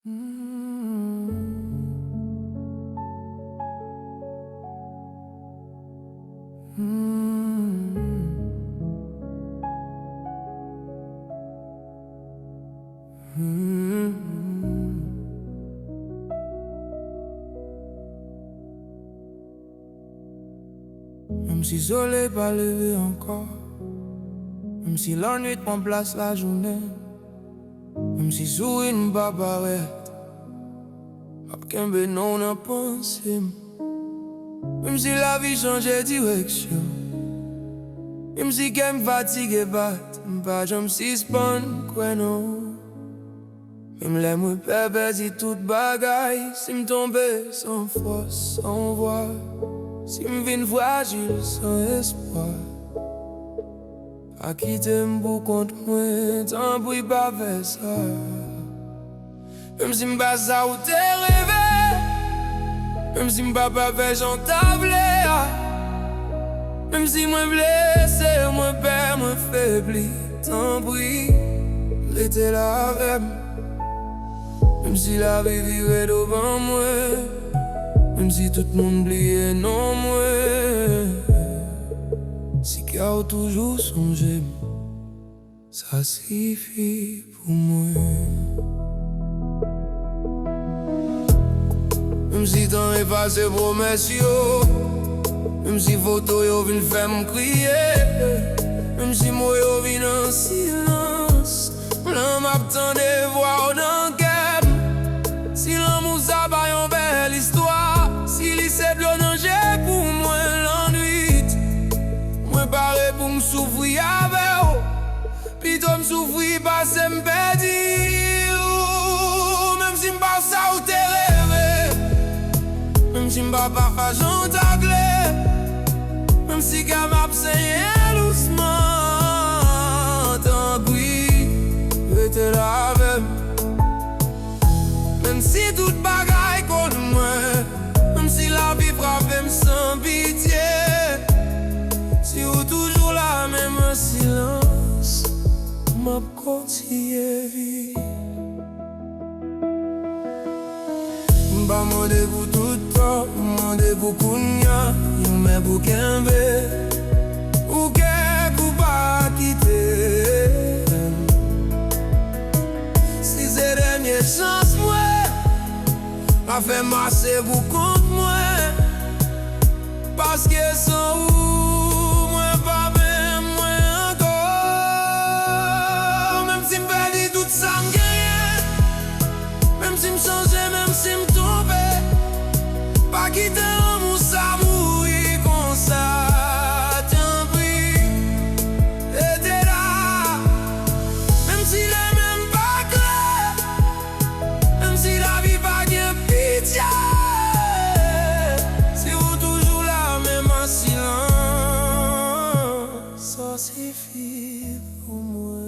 Même si soleil pas levé encore, même si l'ennui prend place la journée, même si sourire ne pas paraître, aucun non n'a pensé, même si la vie change de direction, même si qu'elle me fatigue pas, pas j'aime si spawn quoi non. Même les moi pervertis toute bagaille, si me tomber sans force, sans voix, si me vine fragile, sans espoir. A quitter pour contre moi, tant pis pas faire ça. Même si m'pas ça ou t'es rêvé, même si m'pas pas fait j'en tablé, même si moi blessé, moi père, moi faibli, tant pis, l'été la rêve. Même si la vie vivait devant moi, même si tout le monde oubliait non moi, si qu'il toujours songé, ça suffit pour moi. Même si t'en efface promesses yo, même si photo yo vin faire me crier, même si moi yo vin en silence, l'homme m'attendait voir dans guerre. Si l'amour ça va une belle histoire, si lycée de l'onanger pour moi l'ennui, moi paré pour me souffrir avec, puis toi me souffrir pas c'est me perdre. Même si m'pas ça ou t'es rêvé, même si m'pas pas j'en taglé, même si qu'à m'absenter doucement, tant pis, j'étais là avec. Même si toute bagaille contre moi, même si la vie frappe sans pitié, si ou toujours la même silence, m'a continué vie. M'ba mandez-vous tout le temps, mandez-vous kounya, yon mè pour kembe, ou qu'est-ce pas quitter. Si c'est dernière chance moi, a fait masser vous contre moi, parce que sans vous, moi pas même moi encore. Même si m'perdis tout ça m'gagne, même si m'changeais, même si m'tombais, pas quitter l'amour ça mourir comme ça, tant pis, et t'es là. Même si les mêmes pas clair, même si la vie pas bien pitié, si vous toujours la même en silence, ça suffit pour moi.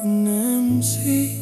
Même si